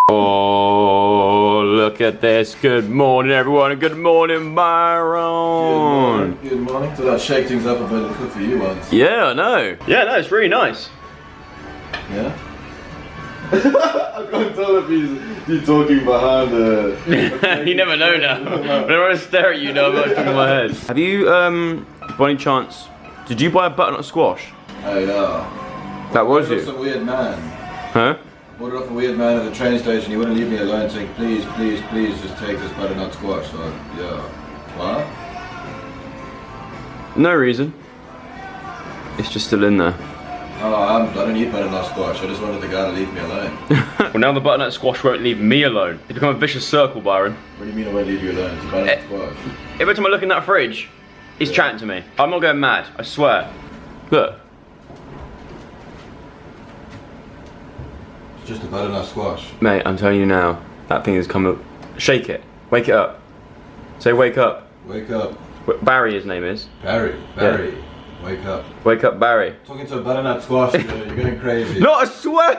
Oh, look at this. Good morning, everyone, and good morning, Byron. Good morning. So that shake things up a bit and cook for you once. Yeah, I know. Yeah, no, it's really nice. Yeah? I can't tell if he's talking behind the... You never know now. Whenever I stare at you, now I'm not talking in my head. Have you, by any chance, did you buy a butternut squash? Oh, yeah. That was you? Some weird man. Huh? Ordered off a weird man at the train station. He wouldn't leave me alone, saying, please, please, please, just take this butternut squash. So, yeah. What? No reason. It's just still in there. Oh, I don't eat butternut squash. I just wanted the guy to leave me alone. Well, now the butternut squash won't leave me alone. It's become a vicious circle, Byron. What do you mean I won't leave you alone? It's a butternut squash. Every time I look in that fridge, he's chatting to me. I'm not going mad, I swear. Look. It's just a butternut squash. Mate, I'm telling you now, that thing is coming up. Shake it. Wake it up. Say wake up. Wake up. Barry, his name is. Barry. Yeah. Wake up. Wake up, Barry. Talking to a butternut squash, you're getting crazy. No, I swear!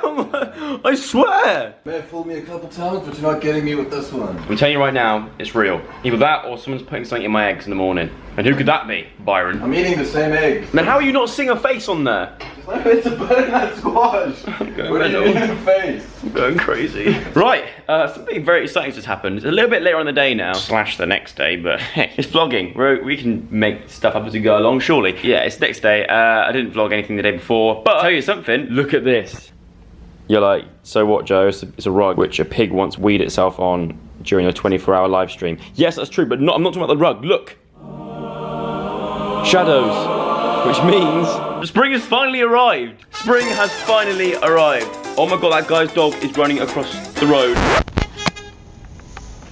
I swear! You may have fooled me a couple times, but you're not getting me with this one. I'm telling you right now, it's real. Either that or someone's putting something in my eggs in the morning. And who could that be, Byron? I'm eating the same egg. Then how are you not seeing a face on there? It's a butternut squash. I'm going what are you in the face? I'm going crazy. Right, something very exciting just happened. It's a little bit later on the day now, slash the next day, but hey, it's vlogging. We can make stuff up as we go along, surely. Yeah, it's next day. I didn't vlog anything the day before, but I'll tell you something, look at this. You're like, so what, Joe? It's a rug which a pig once weed itself on during a 24-hour live stream. Yes, that's true, but I'm not talking about the rug. Look. Shadows, which means spring has finally arrived. Spring has finally arrived. Oh my god, that guy's dog is running across the road.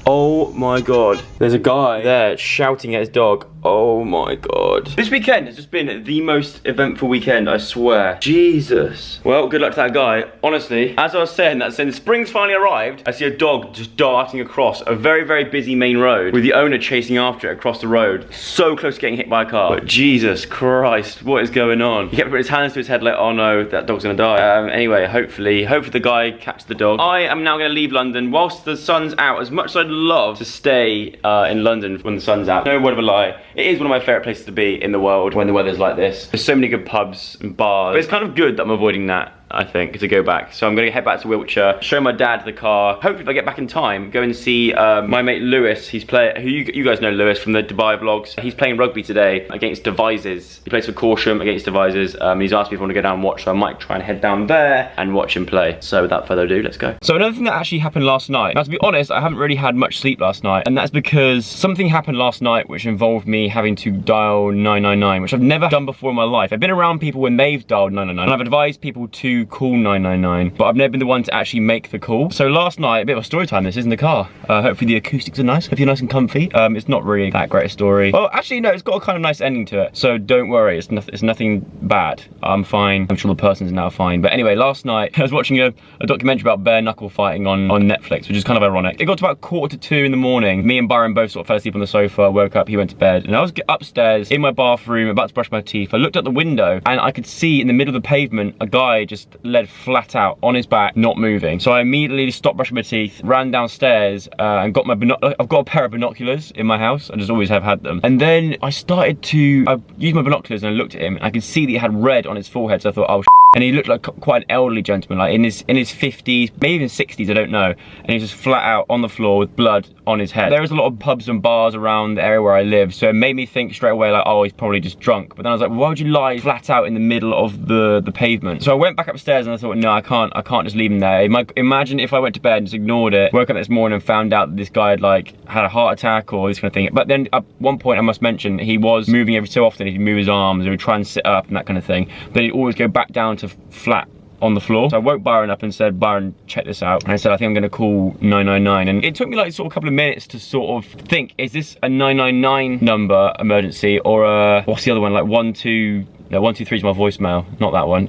Oh my god. There's a guy there shouting at his dog. Oh my god. This weekend has just been the most eventful weekend, I swear. Jesus. Well, good luck to that guy. Honestly, as I was saying that, saying the spring's finally arrived, I see a dog just darting across a very, very busy main road with the owner chasing after it across the road. So close to getting hit by a car. But Jesus Christ, what is going on? He kept putting his hands to his head like, oh no, that dog's gonna die. Anyway, hopefully the guy catches the dog. I am now gonna leave London whilst the sun's out. As much as I'd love to stay in London when the sun's out, no word of a lie, it is one of my favourite places to be in the world when the weather's like this. There's so many good pubs and bars, but it's kind of good that I'm avoiding that, I think, to go back. So I'm gonna head back to Wiltshire, show my dad the car. Hopefully if I get back in time, go and see my mate Lewis. He's who you guys know Lewis from the Dubai vlogs. He's playing rugby today against Devizes. He plays for Corsham against Devizes. He's asked me if I want to go down and watch, so I might try and head down there and watch him play. So without further ado, let's go. So another thing that actually happened last night. Now to be honest, I haven't really had much sleep last night, and that's because something happened last night which involved me having to dial 999, which I've never done before in my life. I've been around people when they've dialed 999, and I've advised people to call 999, but I've never been the one to actually make the call. So last night, a bit of a story time this is in the car. Hopefully the acoustics are nice, hopefully you're nice and comfy. It's not really that great a story. Well, actually no, it's got a kind of nice ending to it, so don't worry, it's nothing bad. I'm fine, I'm sure the person's now fine. But anyway, last night I was watching a documentary about bare knuckle fighting on Netflix, which is kind of ironic. It got to about 1:45 in the morning. Me and Byron both sort of fell asleep on the sofa, woke up, he went to bed, and I was upstairs in my bathroom about to brush my teeth. I looked out the window and I could see in the middle of the pavement a guy just led flat out on his back, not moving. So I immediately stopped brushing my teeth, ran downstairs and got my I've got a pair of binoculars in my house. I just always have had them. And then I used my binoculars and I looked at him and I could see that he had red on his forehead. So I thought, oh, and he looked like quite an elderly gentleman, like in his 50s, maybe even 60s, I don't know. And he was just flat out on the floor with blood on his head. There was a lot of pubs and bars around the area where I live, so it made me think straight away like, oh, he's probably just drunk. But then I was like, well, why would you lie flat out in the middle of the pavement? So I went back upstairs and I thought, no, I can't just leave him there. Imagine if I went to bed and just ignored it, woke up this morning and found out that this guy had a heart attack or this kind of thing. But then at one point I must mention, he was moving every so often. He'd move his arms, he would try and sit up and that kind of thing. But he'd always go back down to flat on the floor. So I woke Byron up and said, Byron, check this out. And I said, I think I'm gonna call 999. And it took me like sort of a couple of minutes to sort of think, is this a 999 number emergency or a, what's the other one? Like 123 is my voicemail, not that one.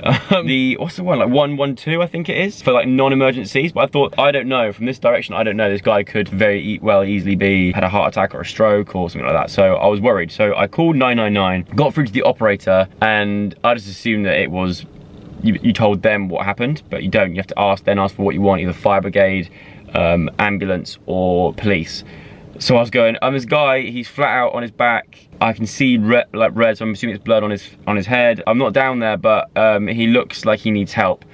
What's the one, like 112 I think it is, for like non-emergencies. But I thought, I don't know, from this direction, I don't know, this guy could very easily had a heart attack or a stroke or something like that. So I was worried. So I called 999, got through to the operator, and I just assumed that it was you told them what happened, but you don't. You have to then ask for what you want, either fire brigade, ambulance, or police. So I was going, this guy, he's flat out on his back. I can see red, so I'm assuming it's blood on his head. I'm not down there, but he looks like he needs help.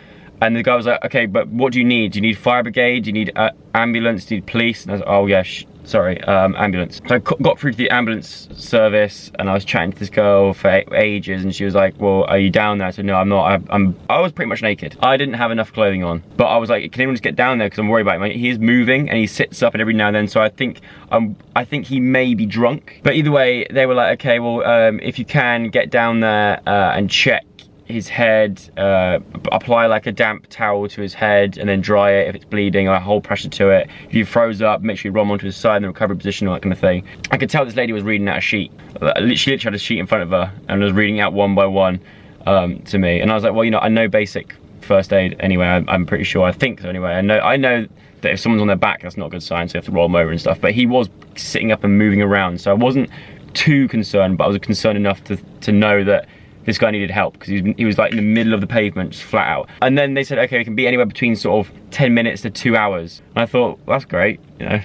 And the guy was like, okay, but what do you need? Do you need fire brigade? Do you need ambulance? Do you need police? And I was like, oh yeah, sorry, ambulance. So I got through to the ambulance service, and I was chatting to this girl for ages, and she was like, well, are you down there? I said, no, I'm not. I was pretty much naked. I didn't have enough clothing on, but I was like, can anyone just get down there? Because I'm worried about him. He is moving, and he sits up and every now and then, so I think he may be drunk. But either way, they were like, okay, well, if you can, get down there and check his head, apply like a damp towel to his head and then dry it if it's bleeding, or hold pressure to it. If he froze up, make sure you roll him onto his side in the recovery position, all that kind of thing. I could tell this lady was reading out a sheet. She literally had a sheet in front of her and was reading out one by one to me. And I was like, well, you know, I know basic first aid anyway. I'm pretty sure. I think so anyway. I know that if someone's on their back, that's not a good sign, so you have to roll them over and stuff. But he was sitting up and moving around, so I wasn't too concerned, but I was concerned enough to know that this guy needed help, because he was like in the middle of the pavement, just flat out. And then they said, okay, it can be anywhere between sort of 10 minutes to 2 hours. And I thought, well, that's great, you know.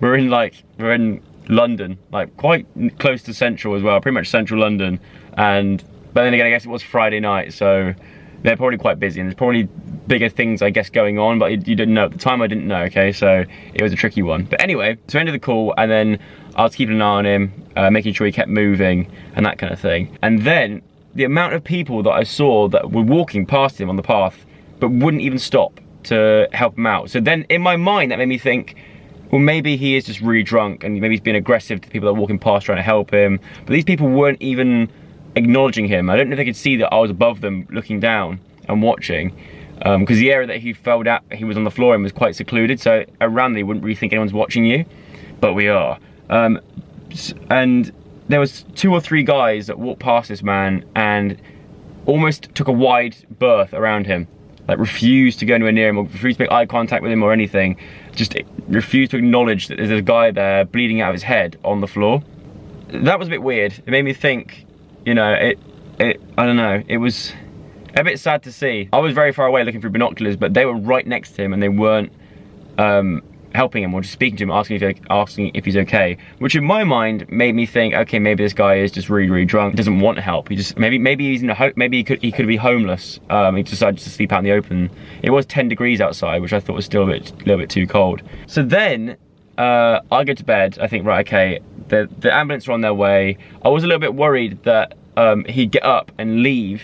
we're in London, like quite close to central as well, pretty much central London. But then again, I guess it was Friday night, so they're probably quite busy, and there's probably bigger things, I guess, going on, but you didn't know at the time. I didn't know, okay, so it was a tricky one. But anyway, so I ended the call, and then I was keeping an eye on him, making sure he kept moving and that kind of thing. And then the amount of people that I saw that were walking past him on the path but wouldn't even stop to help him out. So then in my mind, that made me think, well, maybe he is just really drunk, and maybe he's being aggressive to people that are walking past trying to help him. But these people weren't even acknowledging him. I don't know if they could see that I was above them looking down and watching, because the area that he fell out, he was on the floor and was quite secluded, so around there you wouldn't really think anyone's watching you, but we are. And there was 2 or 3 guys that walked past this man and almost took a wide berth around him, like refused to go anywhere near him, or refused to make eye contact with him or anything, just refused to acknowledge that there's a guy there bleeding out of his head on the floor. That was a bit weird. It made me think, you know, I don't know, it was a bit sad to see. I was very far away looking through binoculars, but they were right next to him, and they weren't helping him or just speaking to him, asking if he's okay, which in my mind made me think, okay, maybe this guy is just really drunk, doesn't want help. He just maybe he's in maybe he could be homeless. He decided to sleep out in the open. It was 10 degrees outside, which I thought was still a little bit too cold. So then I go to bed. I think, right, okay, the ambulance are on their way. I was a little bit worried that he'd get up and leave,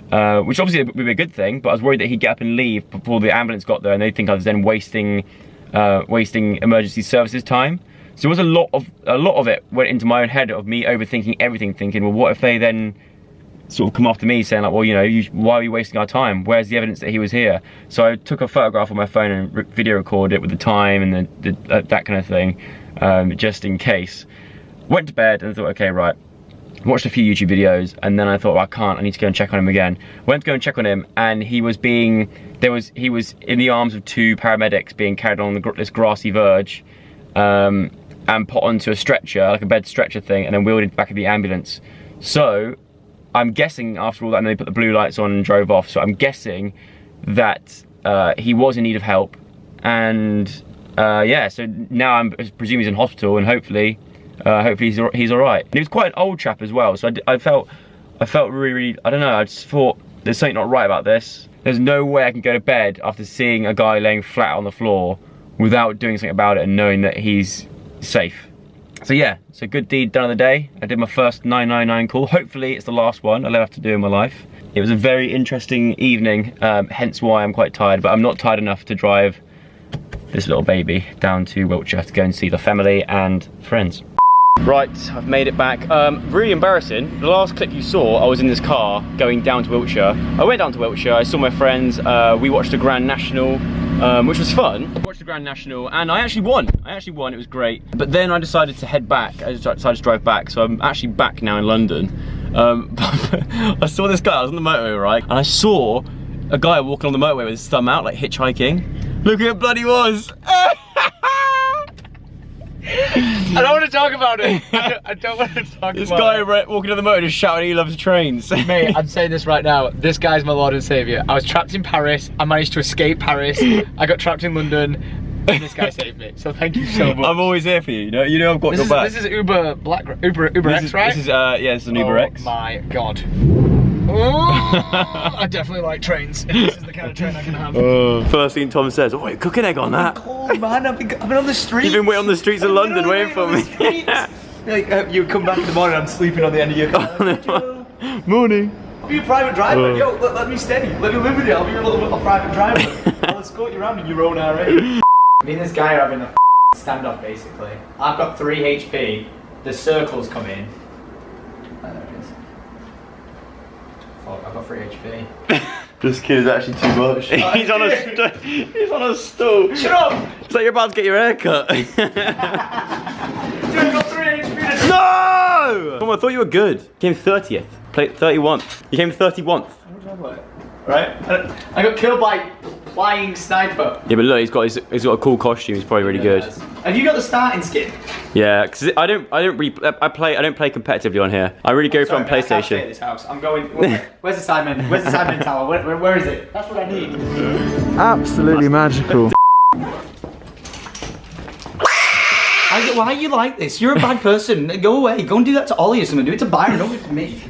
which obviously would be a good thing, but I was worried that he'd get up and leave before the ambulance got there, and they'd think I was then wasting emergency services time. So there was a lot of it went into my own head of me overthinking everything, thinking, well, what if they then sort of come after me saying like, well, you know, why are you wasting our time? Where's the evidence that he was here? So I took a photograph on my phone and video recorded it with the time and that kind of thing, just in case. Went to bed and thought, okay, right. Watched a few YouTube videos, and then I thought, well, I need to go and check on him again. Went to go and check on him, and he was in the arms of 2 paramedics being carried on this grassy verge, and put onto a stretcher, like a bed stretcher thing, and then wheeled into the back of the ambulance. So I'm guessing after all that, and they put the blue lights on and drove off, so I'm guessing that he was in need of help, and yeah, so now I presume he's in hospital, and hopefully he's all right. And he was quite an old chap as well, so I felt really, I don't know, I just thought there's something not right about this. There's no way I can go to bed after seeing a guy laying flat on the floor without doing something about it and knowing that he's safe. So yeah, it's a good deed done on the day. I did my first 999 call. Hopefully it's the last one I'll ever have to do in my life. It was a very interesting evening, hence why I'm quite tired, but I'm not tired enough to drive this little baby down to Wiltshire to go and see the family and friends. Right, I've made it back. Really embarrassing. The last clip you saw, I was in this car going down to Wiltshire. I went down to Wiltshire, I saw my friends, we watched the Grand National, which was fun. I watched the Grand National and I actually won. It was great. But then I decided to head back. I decided to drive back, so I'm actually back now in London. I saw this guy, I was on the motorway, right? And I saw a guy walking on the motorway with his thumb out, like hitchhiking. Look who it bloody was! I don't want to talk about it. I don't want to talk about it. This guy walking on the motor just shouting he loves trains. Mate, I'm saying this right now. This guy's my Lord and Saviour. I was trapped in Paris. I managed to escape Paris. I got trapped in London. And this guy saved me. So thank you so much. I'm always here for you. You know I've got your back. This is Uber X, right? This is this is an Uber X. Oh my god. Oh, I definitely like trains. This is the kind of train I can have. First thing Tom says, "Oh, wait, cook an egg on that." Oh man, I've been on the streets. You've been waiting on the streets of London waiting for me. Like, you come back in the morning, I'm sleeping on the end of your car. Morning. I'll be a private driver. Yo, let me stay. Let me live with you. I'll be your little private driver. I'll escort you around in your own RA. Me and this guy are having a standoff basically. I've got 3 HP. The circles come in. Oh, there it is. Fuck, I've got 3 HP. This kid is actually too much. He's on a stool. Shut up! It's like you're about to get your hair cut. Dude, I've got 3 HP. No! Come on, I thought you were good. You came 30th. Played 31st. You came 31st. Right? I got killed by flying sniper. Yeah, but look, he's got a cool costume. He's probably really good. Have you got the starting skin? Yeah, because I don't play competitively on here. I really go from PlayStation. I can't stay at this house. I'm going. Where's the Sidemen? Where's the Sidemen tower? Where is it? That's what I need. Absolutely magical. Why are you like this? You're a bad person. Go away. Go and do that to Ollie or something. Do it to Byron. Don't do it to me.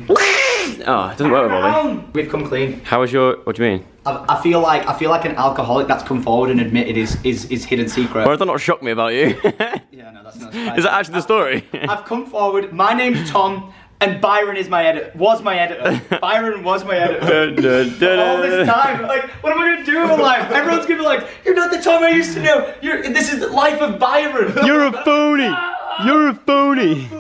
Oh, it doesn't work with Ollie. We've come clean. How was your? What do you mean? I feel like an alcoholic that's come forward and admitted his hidden secret. Why does that not shock me about you? Yeah, no, that's not. Is that actually the story? I've come forward. My name's Tom. And Byron is my editor. Was my editor. Byron was my editor. All this time, like, what am I gonna do in my life? Everyone's gonna be like, "You're not the Tom I used to know. This is the life of Byron." You're a phony. You're a phony.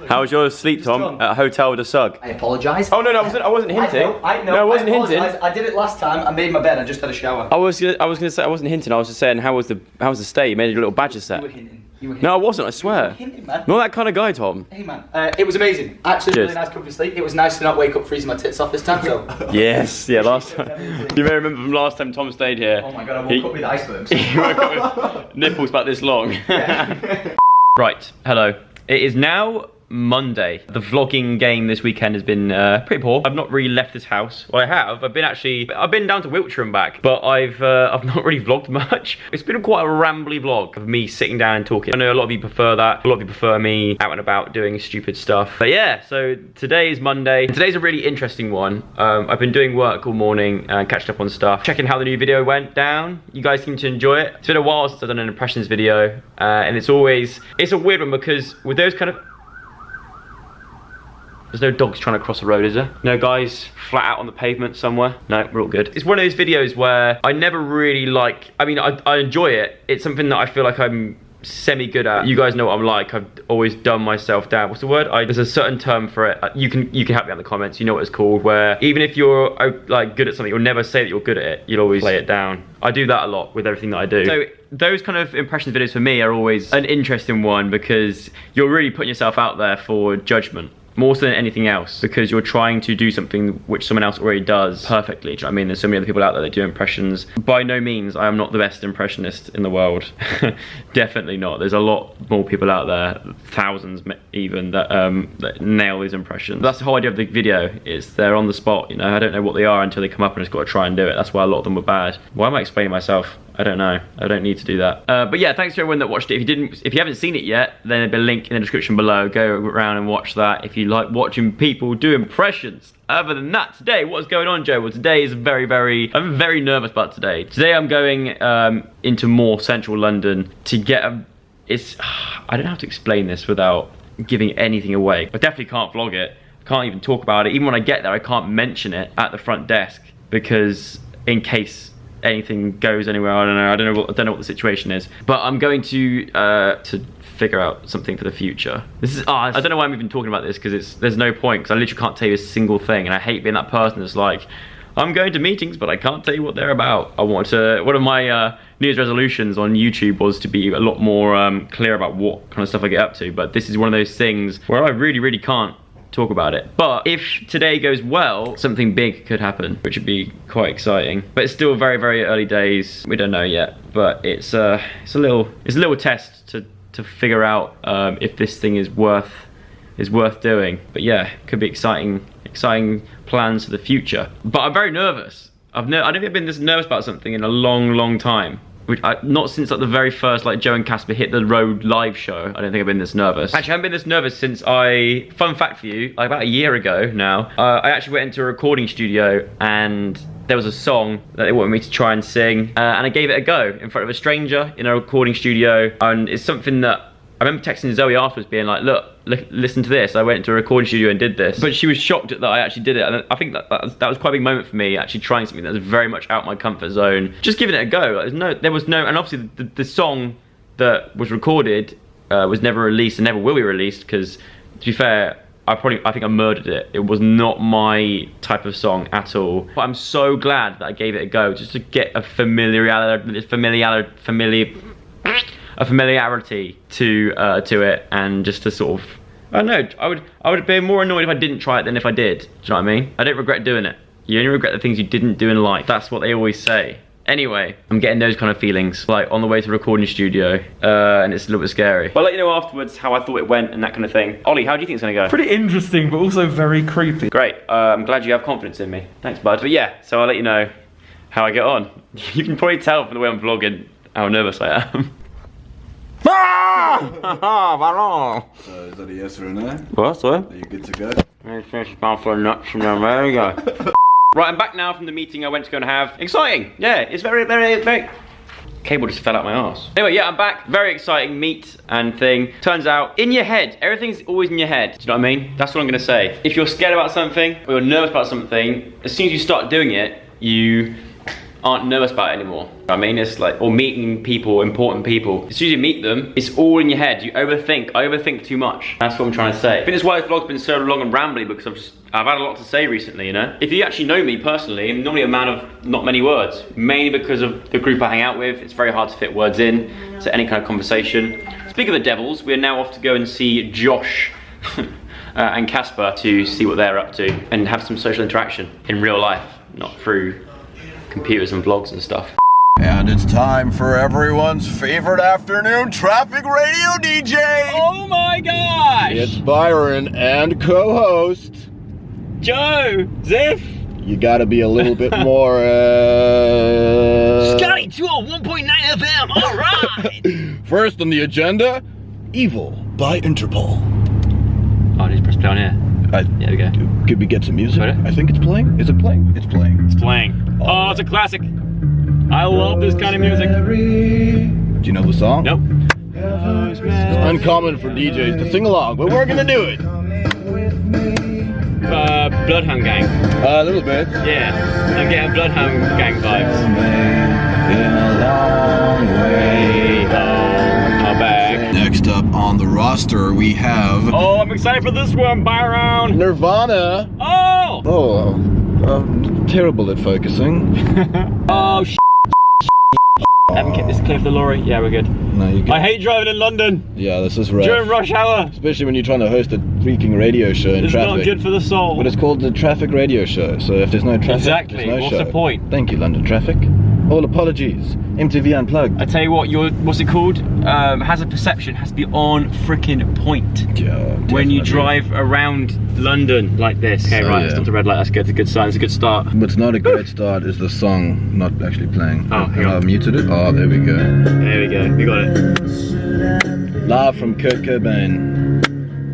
How was your sleep, Tom? At a hotel with a sug. I apologise. Oh no, I wasn't hinting. I know. No, I wasn't hinting. I did it last time. I made my bed. I just had a shower. I was gonna say I wasn't hinting. I was just saying how was the stay? You made a little badger set. You were hinting. No, I wasn't. I swear. Hinting, man. Not that kind of guy, Tom. Hey man, it was amazing. Actually, really nice comfy sleep. It was nice to not wake up freezing my tits off this time. So. Yes, yeah. Last time, you may remember from last time Tom stayed here. Oh my god, I woke up with icebergs. He woke up with nipples about this long. Yeah. Right. Hello. It is now Monday. The vlogging game this weekend has been pretty poor. I've not really left this house. Well, I have. I've been down to Wiltshire and back, but I've not really vlogged much. It's been quite a rambly vlog of me sitting down and talking. I know a lot of you prefer that. A lot of you prefer me out and about doing stupid stuff. But yeah, so today is Monday. Today's a really interesting one. I've been doing work all morning and catching up on stuff, checking how the new video went down. You guys seem to enjoy it. It's been a while since I've done an impressions video, and it's a weird one because with those kind of there's no dogs trying to cross the road, is there? No guys flat out on the pavement somewhere? No, we're all good. It's one of those videos where I never really I enjoy it. It's something that I feel like I'm semi-good at. You guys know what I'm like. I've always done myself down. What's the word? There's a certain term for it. You can help me out in the comments. You know what it's called, where even if you're like good at something, you'll never say that you're good at it. You'll always play it down. I do that a lot with everything that I do. So those kind of impressions videos for me are always an interesting one because you're really putting yourself out there for judgment. More so than anything else, because you're trying to do something which someone else already does perfectly. Do you know what I mean? There's so many other people out there that do impressions. By no means, I am not the best impressionist in the world. Definitely not. There's a lot more people out there, thousands even, that nail these impressions. That's the whole idea of the video, is they're on the spot, you know. I don't know what they are until they come up and just got to try and do it. That's why a lot of them were bad. Why am I explaining myself? I don't know. I don't need to do that. But yeah, thanks to everyone that watched it. If you haven't seen it yet, then there'll be a link in the description below. Go around and watch that if you like watching people do impressions. Other than that, today, what's going on, Joe? Well, today is I'm very nervous about today. Today I'm going into more central London to get I don't know how to explain this without giving anything away. I definitely can't vlog it. I can't even talk about it. Even when I get there, I can't mention it at the front desk because in case anything goes anywhere, I don't know what the situation is. But I'm going to figure out something for the future. This is I don't know why I'm even talking about this because there's no point because I literally can't tell you a single thing, and I hate being that person that's like, I'm going to meetings but I can't tell you what they're about. One of my New Year's resolutions on YouTube was to be a lot more clear about what kind of stuff I get up to, but this is one of those things where I really can't talk about it. But if today goes well, something big could happen, which would be quite exciting. But it's still very early days. We don't know yet, but it's a little test to to figure out if this thing is worth doing. But yeah, could be exciting plans for the future. But I'm very nervous. I don't think I've been this nervous about something in a long time. Not since like the very first like Joe and Casper Hit the Road live show. I don't think I've been this nervous. Actually, I haven't been this nervous since fun fact for you, like about a year ago now, I actually went into a recording studio and there was a song that they wanted me to try and sing, and I gave it a go in front of a stranger in a recording studio. And it's something that I remember texting Zoe afterwards being like, look, listen to this. I went into a recording studio and did this. But she was shocked that I actually did it. And I think that was quite a big moment for me, actually trying something that was very much out my comfort zone. Just giving it a go. There was no, and obviously the song that was recorded was never released and never will be released, because to be fair, I think I murdered it. It was not my type of song at all. But I'm so glad that I gave it a go, just to get a familiarity to it, and just to sort of, I don't know, I would be more annoyed if I didn't try it than if I did. Do you know what I mean? I don't regret doing it. You only regret the things you didn't do in life. That's what they always say. Anyway, I'm getting those kind of feelings, like on the way to the recording studio, and it's a little bit scary. But I'll let you know afterwards how I thought it went and that kind of thing. Ollie, how do you think it's gonna go? Pretty interesting, but also very creepy. Great, I'm glad you have confidence in me. Thanks, bud. But yeah, so I'll let you know how I get on. You can probably tell from the way I'm vlogging how nervous I am. So is that a yes or a no? What, sorry? Are you good to go? Let me finish this mouthful of nuts and then there we go. Right, I'm back now from the meeting I went to go and have. Exciting! Yeah, it's very... Cable just fell out my arse. Anyway, yeah, I'm back. Very exciting meet and thing. Turns out, in your head, everything's always in your head. Do you know what I mean? That's what I'm gonna say. If you're scared about something, or you're nervous about something, as soon as you start doing it, you aren't nervous about it anymore. I mean, it's like, or meeting people, important people. As soon as you meet them, it's all in your head. You overthink. I overthink too much. That's what I'm trying to say. I think that's why this vlog's been so long and rambly, because I've had a lot to say recently, you know? If you actually know me personally, I'm normally a man of not many words, mainly because of the group I hang out with. It's very hard to fit words in to any kind of conversation. Speaking of the Devils, we're now off to go and see Josh and Casper to see what they're up to and have some social interaction in real life, not through computers and vlogs and stuff. And it's time for everyone's favorite afternoon traffic radio DJ! Oh my gosh! It's Byron and co-host Joe! Ziff! You gotta be a little bit more, Scotty 201.9 FM, alright! First on the agenda, Evil by Interpol. Oh, just press play on here. Yeah, we go. Could we get some music? Got it? I think it's playing. Is it playing? It's playing. It's playing. Oh, it's a classic. I love this kind of music. Do you know the song? Nope. It's uncommon for DJs to sing along, but we're gonna do it. Bloodhound Gang. A little bit. Yeah, I'm getting Bloodhound Gang vibes. Next up on the roster, we have... Oh, I'm excited for this one, Byron. Nirvana. Oh! Oh, I'm terrible at focusing. Oh, haven't kept this clear for the lorry. Yeah, we're good. No, you're good. I hate driving in London. Yeah, this is rough. During rush hour. Especially when you're trying to host a freaking radio show in traffic. It's not good for the soul. But it's called the Traffic Radio Show, so if there's no traffic, exactly. there's no What's show. the point? Thank you, London Traffic. All apologies. MTV Unplugged. I tell you what, what's it called? Hazard perception has to be on freaking point. Yeah, when you drive around London like this. Okay, right, stop the red light. That's good. It's a good sign. It's a good start. What's not a great start is the song not actually playing. Oh, hang on. I muted it. Oh, there we go. There we go. We got it. Live from Kurt Cobain.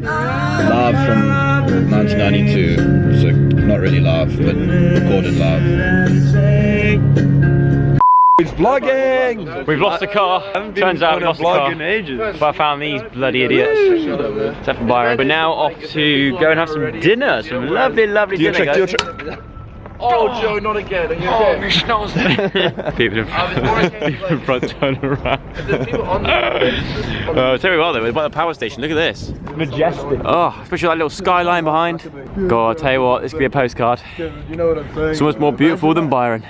Live from 1992. So not really live, but recorded live. It's vlogging! We've lost a car. Turns out we lost a car. In ages. But I found these bloody idiots. Except for Byron. We're now off to go and have some dinner. Some lovely, lovely dinner, guys. Oh, Joe, not again. Are you okay? People in front turn around. Tell you what though, we're by the power station. Look at this. Majestic. Oh, especially that little skyline behind. God, I'll tell you what, this could be a postcard. You know what I'm saying? It's almost more beautiful than Byron.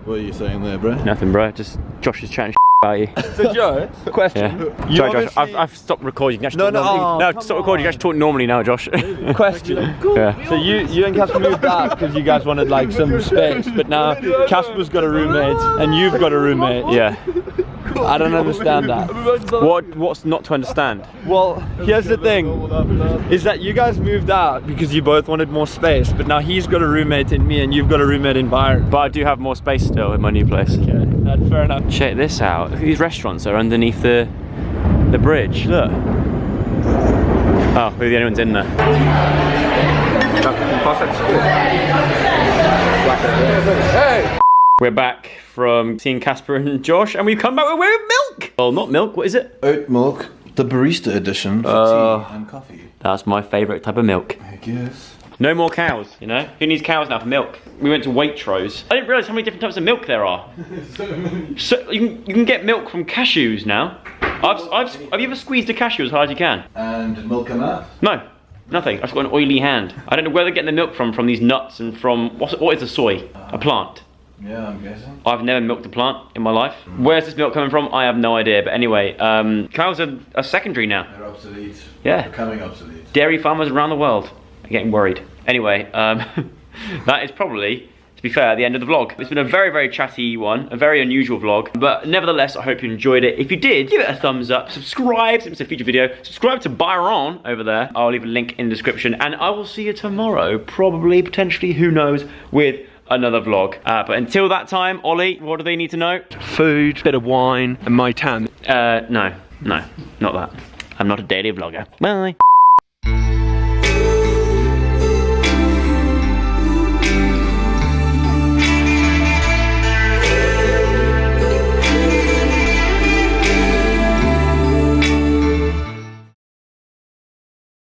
What are you saying there, bro? Nothing, bro. Just Josh is chatting about you. So Joe, question. Yeah. Sorry, Josh. I've stopped recording. You can actually talk normally. No, stop recording. You can actually talk normally now, Josh. Question. Yeah. So you and Casper moved out because you guys wanted like some space, but now Casper's got a roommate and you've got a roommate. Yeah. I don't understand that. What's not to understand? Well, here's the thing, is that you guys moved out because you both wanted more space, but now he's got a roommate in me and you've got a roommate in Byron. But I do have more space still in my new place. Okay, that's fair enough. Check this out. Look at these restaurants that are underneath the bridge. Look. Oh, we're the only ones in there. Hey! We're back from seeing Casper and Josh, and we've come back with milk! Well, not milk, what is it? Oat milk, the barista edition for tea and coffee. That's my favourite type of milk. I guess. No more cows, you know? Who needs cows now for milk? We went to Waitrose. I didn't realise how many different types of milk there are. So you can get milk from cashews now. Have you ever squeezed a cashew as hard as you can? And did milk come out? No, nothing. I've just got an oily hand. I don't know where they're getting the milk from these nuts and from, what is the soy? A plant. Yeah, I'm guessing. I've never milked a plant in my life. Where's this milk coming from? I have no idea. But anyway, cows are secondary now. They're obsolete. Yeah. Becoming obsolete. Dairy farmers around the world are getting worried. Anyway, that is probably, to be fair, the end of the vlog. It's been a very, very chatty one, a very unusual vlog, but nevertheless, I hope you enjoyed it. If you did, give it a thumbs up, subscribe if it's a future video, subscribe to Byron over there. I'll leave a link in the description, and I will see you tomorrow, probably, potentially, who knows, with another vlog. But until that time, Ollie, what do they need to know? Food, bit of wine, and my tan. No, not that. I'm not a daily vlogger. Bye.